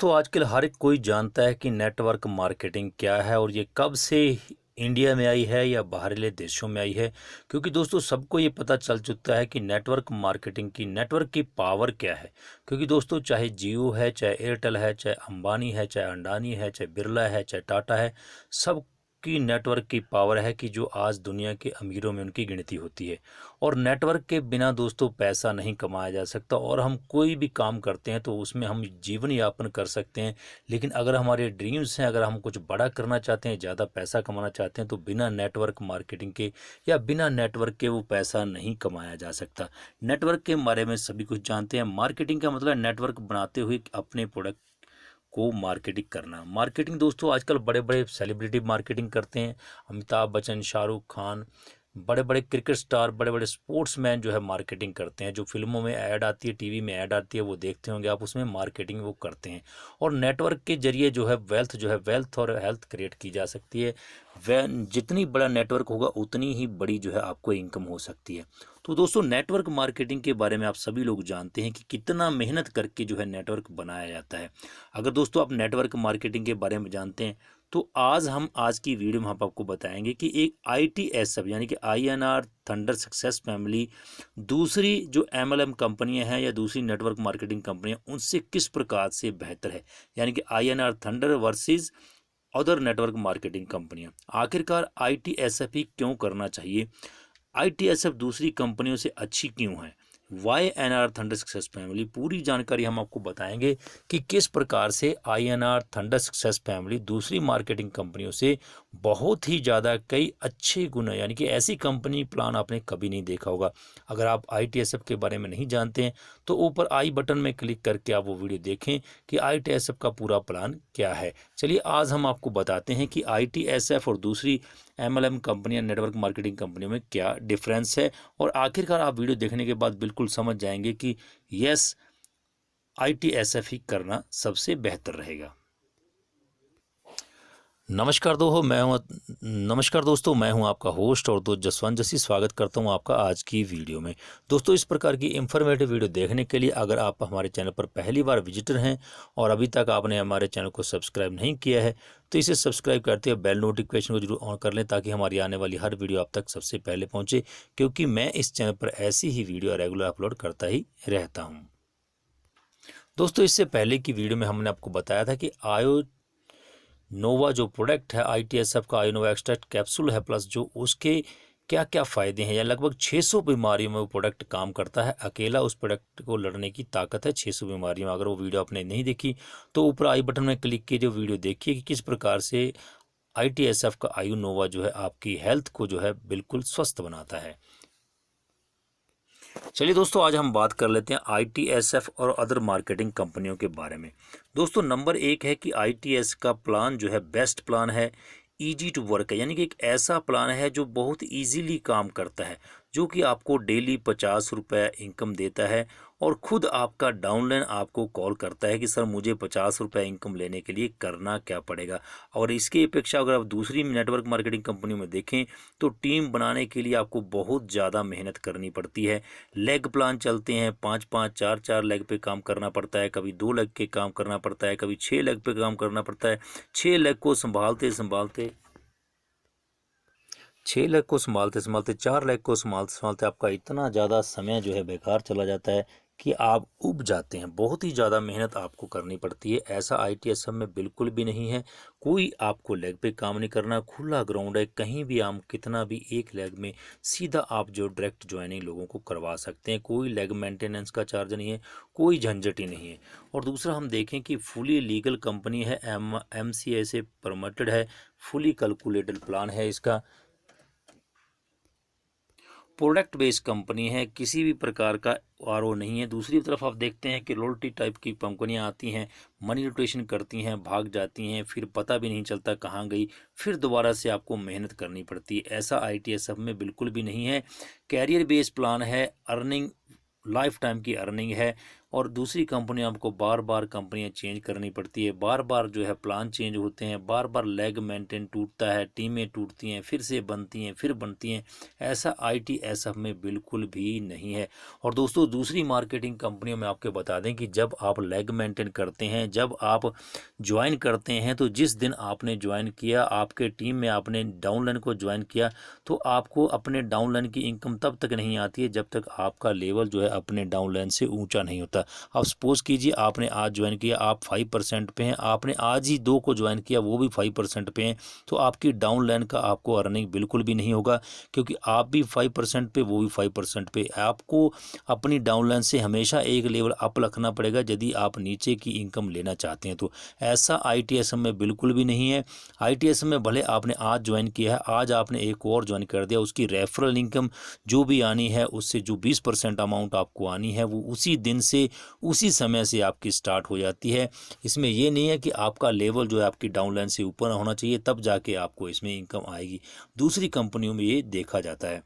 दोस्तों आजकल हर एक कोई जानता है कि नेटवर्क मार्केटिंग क्या है और ये कब से इंडिया में आई है या बाहरले देशों में आई है। क्योंकि दोस्तों सबको ये पता चल चुका है कि नेटवर्क मार्केटिंग की नेटवर्क की पावर क्या है। क्योंकि दोस्तों चाहे जियो है, चाहे एयरटेल है, चाहे अंबानी है, चाहे अंडानी है, चाहे बिरला है, चाहे टाटा है, सब की नेटवर्क की पावर है कि जो आज दुनिया के अमीरों में उनकी गिनती होती है। और नेटवर्क के बिना दोस्तों पैसा नहीं कमाया जा सकता और हम कोई भी काम करते हैं तो उसमें हम जीवन यापन कर सकते हैं। लेकिन अगर हमारे ड्रीम्स हैं, अगर हम कुछ बड़ा करना चाहते हैं, ज़्यादा पैसा कमाना चाहते हैं, तो बिना नेटवर्क मार्केटिंग के या बिना नेटवर्क के वो पैसा नहीं कमाया जा सकता। नेटवर्क के बारे में सभी कुछ जानते हैं। मार्केटिंग का मतलब है नेटवर्क बनाते हुए अपने प्रोडक्ट को मार्केटिंग करना। मार्केटिंग दोस्तों आजकल बड़े बड़े सेलिब्रिटी मार्केटिंग करते हैं। अमिताभ बच्चन, शाहरुख खान, बड़े बड़े क्रिकेट स्टार, बड़े बड़े स्पोर्ट्समैन जो है मार्केटिंग करते हैं। जो फिल्मों में ऐड आती है, टीवी में ऐड आती है, वो देखते होंगे आप, उसमें मार्केटिंग वो करते हैं। और नेटवर्क के जरिए जो है वेल्थ और हेल्थ क्रिएट की जा सकती है। वह जितनी बड़ा नेटवर्क होगा उतनी ही बड़ी जो है आपको इनकम हो सकती है। तो दोस्तों नेटवर्क मार्केटिंग के बारे में आप सभी लोग जानते हैं कि कितना मेहनत करके जो है नेटवर्क बनाया जाता है। अगर दोस्तों आप नेटवर्क मार्केटिंग के बारे में जानते हैं तो आज की वीडियो में हम आपको बताएंगे कि एक ITSF यानी कि INR थंडर सक्सेस फैमिली दूसरी जो MLM कंपनियां हैं या दूसरी नेटवर्क मार्केटिंग कंपनियां उनसे किस प्रकार से बेहतर है। यानी कि INR thunder versus other network marketing कंपनियां। आखिरकार ITSF ही क्यों करना चाहिए, ITSF दूसरी कंपनियों से अच्छी क्यों है, YNR थंडर सक्सेस फैमिली, पूरी जानकारी हम आपको बताएंगे कि किस प्रकार से INR थंडर सक्सेस फैमिली दूसरी मार्केटिंग कंपनियों से बहुत ही ज़्यादा कई अच्छे गुण है। यानी कि ऐसी कंपनी प्लान आपने कभी नहीं देखा होगा। अगर आप ITSF के बारे में नहीं जानते हैं तो ऊपर आई बटन में क्लिक करके आप वो वीडियो देखें कि ITSF का पूरा प्लान क्या है। चलिए आज हम आपको बताते हैं कि ITSF और दूसरी MLM कंपनियां नेटवर्क मार्केटिंग कंपनियों में क्या डिफरेंस है। और आखिरकार आप वीडियो देखने के बाद बिल्कुल समझ जाएंगे कि यस, ITSF ही करना सबसे बेहतर रहेगा। नमस्कार दोस्तों, मैं हूं आपका होस्ट और दोस्त जसवंत जसी। स्वागत करता हूं आपका आज की वीडियो में। दोस्तों इस प्रकार की इंफॉर्मेटिव वीडियो देखने के लिए अगर आप हमारे चैनल पर पहली बार विजिटर हैं और अभी तक आपने हमारे चैनल को सब्सक्राइब नहीं किया है तो इसे सब्सक्राइब करते हुए बेल नोटिफिकेशन को जरूर ऑन कर लें ताकि हमारी आने वाली हर वीडियो आप तक सबसे पहले पहुँचे। क्योंकि मैं इस चैनल पर ऐसी ही वीडियो रेगुलर अपलोड करता ही रहता हूँ। दोस्तों इससे पहले की वीडियो में हमने आपको बताया था कि नोवा जो प्रोडक्ट है ITSF का, आयोनोवा एक्सट्रैक्ट कैप्सूल है प्लस, जो उसके क्या क्या फ़ायदे हैं। या लगभग 600 बीमारियों में वो प्रोडक्ट काम करता है। अकेला उस प्रोडक्ट को लड़ने की ताकत है 600 बीमारियों में। अगर वो वीडियो आपने नहीं देखी तो ऊपर आई बटन में क्लिक कीजिए, वीडियो देखिए कि किस प्रकार से ITSF का आयोनोवा जो है आपकी हेल्थ को जो है बिल्कुल स्वस्थ बनाता है। चलिए दोस्तों आज हम बात कर लेते हैं ITSF और अदर मार्केटिंग कंपनियों के बारे में। दोस्तों नंबर 1 है कि ITS का प्लान जो है बेस्ट प्लान है, ईजी टू वर्क है। यानी कि एक ऐसा प्लान है जो बहुत इजीली काम करता है, जो कि आपको डेली 50 रुपये इनकम देता है और ख़ुद आपका डाउनलाइन आपको कॉल करता है कि सर मुझे 50 रुपये इनकम लेने के लिए करना क्या पड़ेगा। और इसकी अपेक्षा अगर आप दूसरी नेटवर्क मार्केटिंग कंपनी में देखें तो टीम बनाने के लिए आपको बहुत ज़्यादा मेहनत करनी पड़ती है। लेग प्लान चलते हैं, 5-5, 4-4 लेग पे काम करना पड़ता है, कभी 2 लेग के काम करना पड़ता है, कभी 6 लेग पे काम करना पड़ता है। 6 लेग को संभालते संभालते 4 लेग को संभालते संभालते आपका इतना ज़्यादा समय जो है बेकार चला जाता है कि आप ऊब जाते हैं। बहुत ही ज़्यादा मेहनत आपको करनी पड़ती है। ऐसा ITSF में बिल्कुल भी नहीं है। कोई आपको लेग पे काम नहीं करना, खुला ग्राउंड है, कहीं भी आप कितना भी एक लेग में सीधा आप जो डायरेक्ट ज्वाइनिंग लोगों को करवा सकते हैं। कोई लेग मेंटेनेंस का चार्ज नहीं है, कोई झंझट ही नहीं है। और दूसरा हम देखें कि फुली लीगल कंपनी है, MCA से परमिटेड है, फुली कैलकुलेटेड प्लान है इसका, प्रोडक्ट बेस्ड कंपनी है, किसी भी प्रकार का RO नहीं है। दूसरी तरफ आप देखते हैं कि लॉयल्टी टाइप की कंपनियां आती हैं, मनी रोटेशन करती हैं, भाग जाती हैं, फिर पता भी नहीं चलता कहाँ गई, फिर दोबारा से आपको मेहनत करनी पड़ती है। ऐसा ITSF में बिल्कुल भी नहीं है। कैरियर बेस्ड प्लान है, अर्निंग लाइफ टाइम की अर्निंग है, और दूसरी कंपनी आपको बार बार कंपनियां चेंज करनी पड़ती है, बार बार जो है प्लान चेंज होते हैं, बार बार लेग मेंटेन टूटता है, टीमें टूटती हैं, फिर से बनती हैं, फिर बनती हैं। ऐसा ITSF में बिल्कुल भी नहीं है। और दोस्तों दूसरी मार्केटिंग कंपनियों में आपको बता दें कि जब आप लेग मेंटेन करते हैं, जब आप ज्वाइन करते हैं, तो जिस दिन आपने ज्वाइन किया, आपके टीम में आपने डाउनलाइन को ज्वाइन किया, तो आपको अपने डाउनलाइन की इनकम तब तक नहीं आती है जब तक आपका लेवल जो है अपने डाउनलाइन से ऊंचा नहीं होता। अब सपोज कीजिए आपने आज ज्वाइन किया, आप 5% पे हैं, आपने आज ही 2 को ज्वाइन किया, वो भी 5% पे हैं, तो आपकी डाउनलाइन का आपको अर्निंग बिल्कुल भी नहीं होगा, क्योंकि आप भी 5% पे, वो भी 5% पे। आपको अपनी डाउनलाइन से हमेशा एक लेवल अप रखना पड़ेगा यदि आप नीचे की इनकम लेना चाहते हैं। तो ऐसा ITSM में बिल्कुल भी नहीं है। ITSM में भले आपने आज ज्वाइन किया है, आज आपने एक और ज्वाइन कर दिया, उसकी रेफरल इनकम जो भी आनी है, उससे जो 20% अमाउंट आपको आनी है, वो उसी दिन से, उसी समय से आपकी स्टार्ट हो जाती है। इसमें ये नहीं है कि आपका लेवल जो है आपकी डाउनलाइन से ऊपर होना चाहिए तब जाके आपको इसमें इनकम आएगी। दूसरी कंपनियों में ये देखा जाता है।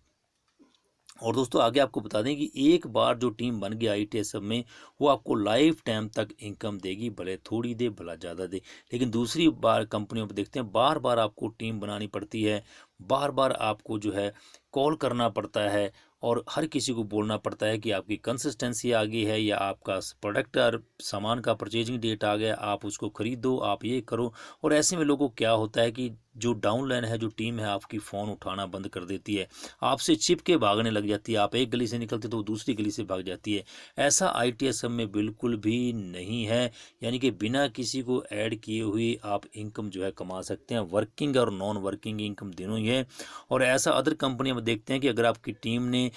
और दोस्तों आगे आपको बता दें कि एक बार जो टीम बन गई ITSM में, वो आपको लाइफ टाइम तक इनकम देगी, भले थोड़ी दे भला ज़्यादा दे। लेकिन दूसरी बार कंपनियों में देखते हैं बार बार आपको टीम बनानी पड़ती है, बार बार आपको जो है कॉल करना पड़ता है, और हर किसी को बोलना पड़ता है कि आपकी कंसिस्टेंसी आ गई है, या आपका प्रोडक्ट और सामान का परचेजिंग डेट आ गया, आप उसको खरीदो, आप ये करो। और ऐसे में लोगों को क्या होता है कि जो डाउनलाइन है, जो टीम है आपकी, फ़ोन उठाना बंद कर देती है, आपसे चिप के भागने लग जाती है। आप एक गली से निकलते तो वो दूसरी गली से भाग जाती है। ऐसा ITSM में बिल्कुल भी नहीं है। यानी कि बिना किसी को ऐड किए हुए आप इनकम जो है कमा सकते हैं। वर्किंग और नॉन वर्किंग इनकम दोनों ही है। और ऐसा अदर कंपनियां में देखते हैं कि अगर आपकी टीम ने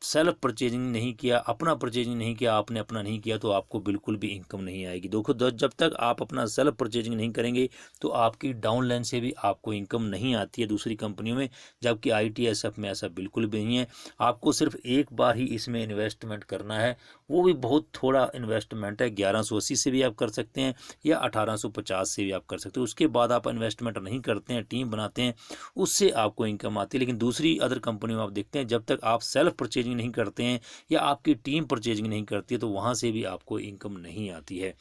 सेल्फ परचेजिंग नहीं किया, अपना परचेजिंग नहीं किया, आपने अपना नहीं किया, तो आपको बिल्कुल भी इनकम नहीं आएगी। देखो जब तक आप अपना सेल्फ परचेजिंग नहीं करेंगे तो आपकी डाउनलाइन से भी आपको इनकम नहीं आती है दूसरी कंपनियों में, जबकि ITSF में ऐसा बिल्कुल भी नहीं है। आपको सिर्फ एक बार ही इसमें इन्वेस्टमेंट करना है, वो भी बहुत थोड़ा इन्वेस्टमेंट है। 1180 से भी आप कर सकते हैं, या 1850 से भी आप कर सकते हैं। उसके बाद आप इन्वेस्टमेंट नहीं करते हैं, टीम बनाते हैं, उससे आपको इनकम आती है। लेकिन दूसरी अदर कंपनियों में आप देखते हैं जब तक आप सेल्फ परचेजिंग नहीं करते हैं, या आपकी टीम परचेजिंग नहीं करती है, तो वहाँ से भी आपको इनकम नहीं आती है।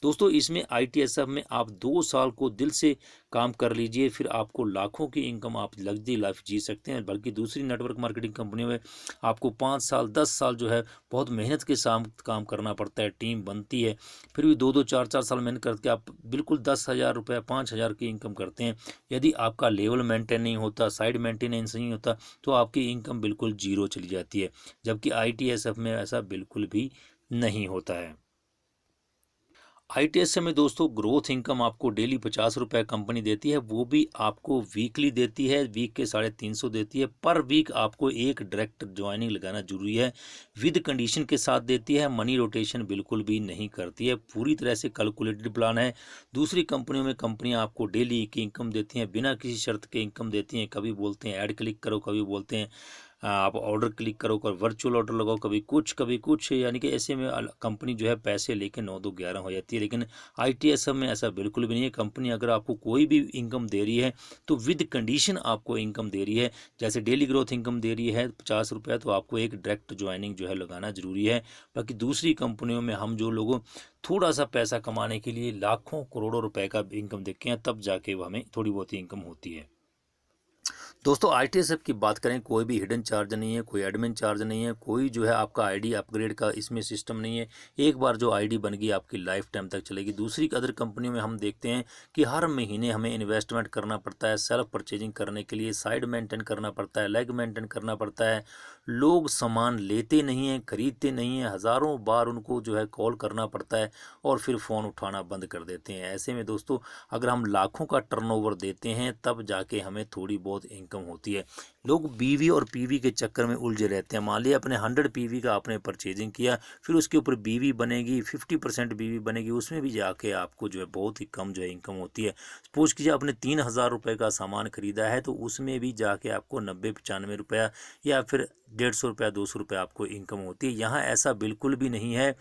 दोस्तों इसमें ITSF में आप 2 साल को दिल से काम कर लीजिए, फिर आपको लाखों की इनकम, आप लग्जरी लाइफ जी सकते हैं। बल्कि दूसरी नेटवर्क मार्केटिंग कंपनियों में आपको 5 साल 10 साल जो है बहुत मेहनत के साथ काम करना पड़ता है, टीम बनती है, फिर भी 2-2 4-4 साल मेहनत करके आप बिल्कुल 10,000 रुपये 5,000 की इनकम करते हैं। यदि आपका लेवल मेंटेन नहीं होता, साइड मेंटेनेंस नहीं होता, तो आपकी इनकम बिल्कुल जीरो चली जाती है। जबकि ITSF में ऐसा बिल्कुल भी नहीं होता है। ITSM में दोस्तों ग्रोथ इनकम आपको डेली 50 रुपये कंपनी देती है, वो भी आपको वीकली देती है, वीक के 350 देती है। पर वीक आपको एक डायरेक्ट ज्वाइनिंग लगाना जरूरी है, विद कंडीशन के साथ देती है। मनी रोटेशन बिल्कुल भी नहीं करती है, पूरी तरह से कैलकुलेटेड प्लान है। दूसरी कंपनियों में कंपनियां आपको डेली की इनकम देती हैं, बिना किसी शर्त के इनकम देती हैं। कभी बोलते हैं ऐड क्लिक करो, कभी बोलते हैं आप ऑर्डर क्लिक करो, कर वर्चुअल ऑर्डर लगाओ, कभी कुछ, यानी कि ऐसे में कंपनी जो है पैसे लेके 9-2-11 हो जाती है। लेकिन ITSM में ऐसा बिल्कुल भी नहीं है। कंपनी अगर आपको कोई भी इनकम दे रही है तो विद कंडीशन आपको इनकम दे रही है। जैसे डेली ग्रोथ इनकम दे रही है 50 रुपये, तो आपको एक डायरेक्ट ज्वाइनिंग जो है लगाना जरूरी है। बाकी दूसरी कंपनियों में हम जो लोगों थोड़ा सा पैसा कमाने के लिए लाखों करोड़ों रुपए का इनकम देखते हैं, तब जाके वो हमें थोड़ी बहुत इनकम होती है। दोस्तों ITSF की बात करें, कोई भी हिडन चार्ज नहीं है, कोई एडमिन चार्ज नहीं है, कोई जो है आपका ID अपग्रेड का इसमें सिस्टम नहीं है। एक बार जो ID बन गई आपकी लाइफ टाइम तक चलेगी। दूसरी अदर कंपनियों में हम देखते हैं कि हर महीने हमें इन्वेस्टमेंट करना पड़ता है सेल्फ परचेजिंग करने के लिए, साइड मेंटेन करना पड़ता है, लेग मेंटेन करना पड़ता है। लोग सामान लेते नहीं हैं, खरीदते नहीं हैं, हज़ारों बार उनको जो है कॉल करना पड़ता है, और फिर फ़ोन उठाना बंद कर देते हैं। ऐसे में दोस्तों अगर हम लाखों का टर्नओवर देते हैं तब जाके हमें थोड़ी बहुत इनकम होती है। लोग BV और PV के चक्कर में उलझे रहते हैं। मान लिया अपने 100 PV का आपने परचेजिंग किया, फिर उसके ऊपर BV बनेगी, 50% BV बनेगी, उसमें भी जाके आपको जो है बहुत ही कम जो है इनकम होती है। सपोज कीजिए आपने 3,000 रुपये का सामान खरीदा है, तो उसमें भी जाके आपको 90-95 रुपया, या फिर 150 रुपया 200 रुपये आपको इनकम होती है। यहाँ ऐसा बिल्कुल भी नहीं है।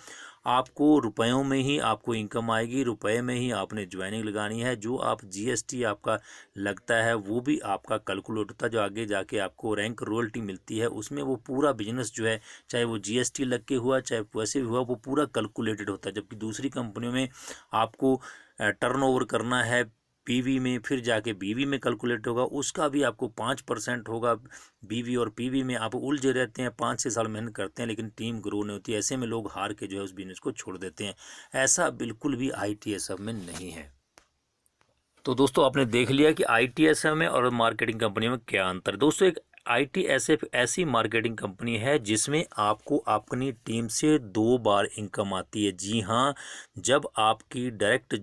आपको रुपयों में ही आपको इनकम आएगी, रुपए में ही आपने ज्वाइनिंग लगानी है। जो आप जीएसटी आपका लगता है वो भी आपका कैलकुलेट होता है, जो आगे जाके आपको रैंक रॉयल्टी मिलती है उसमें वो पूरा बिजनेस जो है, चाहे वो जीएसटी लग के हुआ चाहे वैसे भी हुआ, वो पूरा कैलकुलेटेड होता है। जबकि दूसरी कंपनियों में आपको टर्नओवर करना है पीवी में, फिर जाके बीवी में कैलकुलेट होगा, उसका भी आपको 5% होगा। बीवी और पीवी में आप उलझे रहते हैं, 5-6 साल मेहनत करते हैं लेकिन टीम ग्रो नहीं होती। ऐसे में लोग हार के जो है उस बिजनेस को छोड़ देते हैं। ऐसा बिल्कुल भी आईटीएसएफ में नहीं है। तो दोस्तों आपने देख लिया कि आईटीएसएफ में और मार्केटिंग कंपनी में क्या अंतर है। दोस्तों एक आईटीएसएफ ऐसी मार्केटिंग कंपनी है जिसमें आपको अपनी टीम से 2 बार इनकम आती है। जी हाँ, जब आपकी डायरेक्ट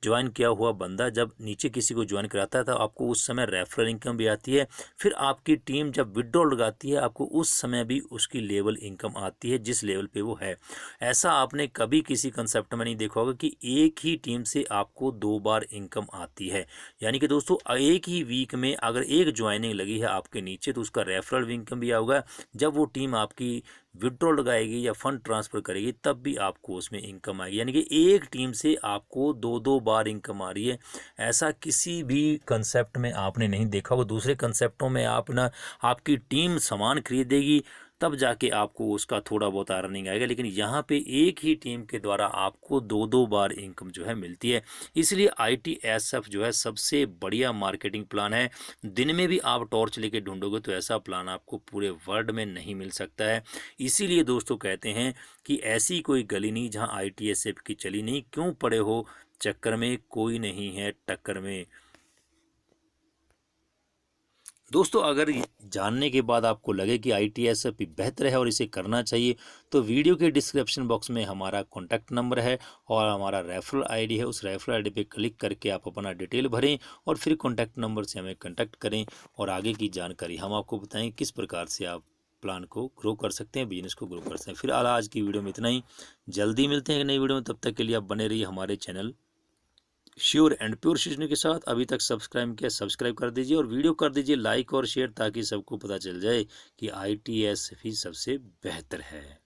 ज्वाइन किया हुआ बंदा जब नीचे किसी को ज्वाइन कराता है तो आपको उस समय रेफरल इनकम भी आती है। फिर आपकी टीम जब विड्रॉल लगाती है आपको उस समय भी उसकी लेवल इनकम आती है जिस लेवल पे वो है। ऐसा आपने कभी किसी कंसेप्ट में नहीं देखा होगा कि एक ही टीम से आपको 2 बार इनकम आती है। यानी कि दोस्तों एक ही वीक में अगर एक ज्वाइनिंग लगी है आपके नीचे तो उसका रेफरल इनकम भी आएगा। जब वो टीम आपकी विड्रॉल लगाएगी या फंड ट्रांसफ़र करेगी तब भी आपको उसमें इनकम आएगी। यानी कि एक टीम से आपको 2-2 बार इनकम आ रही है। ऐसा किसी भी कंसेप्ट में आपने नहीं देखा होगा। दूसरे कंसेप्टों में आप ना आपकी टीम सामान खरीदेगी तब जाके आपको उसका थोड़ा बहुत अर्निंग आएगा, लेकिन यहाँ पे एक ही टीम के द्वारा आपको 2-2 बार इनकम जो है मिलती है। इसलिए आईटीएसएफ जो है सबसे बढ़िया मार्केटिंग प्लान है। दिन में भी आप टॉर्च लेके ढूंढोगे तो ऐसा प्लान आपको पूरे वर्ल्ड में नहीं मिल सकता है। इसीलिए दोस्तों कहते हैं कि ऐसी कोई गली नहीं जहाँ आईटीएसएफ की चली नहीं। क्यों पड़े हो चक्कर में, कोई नहीं है टक्कर में। दोस्तों अगर जानने के बाद आपको लगे कि आईटीएसएफ भी बेहतर है और इसे करना चाहिए तो वीडियो के डिस्क्रिप्शन बॉक्स में हमारा कॉन्टैक्ट नंबर है और हमारा रेफरल आईडी है। उस रेफरल आईडी पे क्लिक करके आप अपना डिटेल भरें और फिर कॉन्टैक्ट नंबर से हमें कॉन्टैक्ट करें और आगे की जानकारी हम आपको बताएं किस प्रकार से आप प्लान को ग्रो कर सकते हैं, बिजनेस को ग्रो कर सकते हैं। फिर आज की वीडियो में इतना ही। जल्दी मिलते हैं एक नई वीडियो में, तब तक के लिए आप बने रहिए हमारे channel sure and pure season के साथ। अभी तक सब्सक्राइब किया सब्सक्राइब कर दीजिए और वीडियो कर दीजिए लाइक और शेयर ताकि सबको पता चल जाए कि आईटीएस भी सबसे बेहतर है।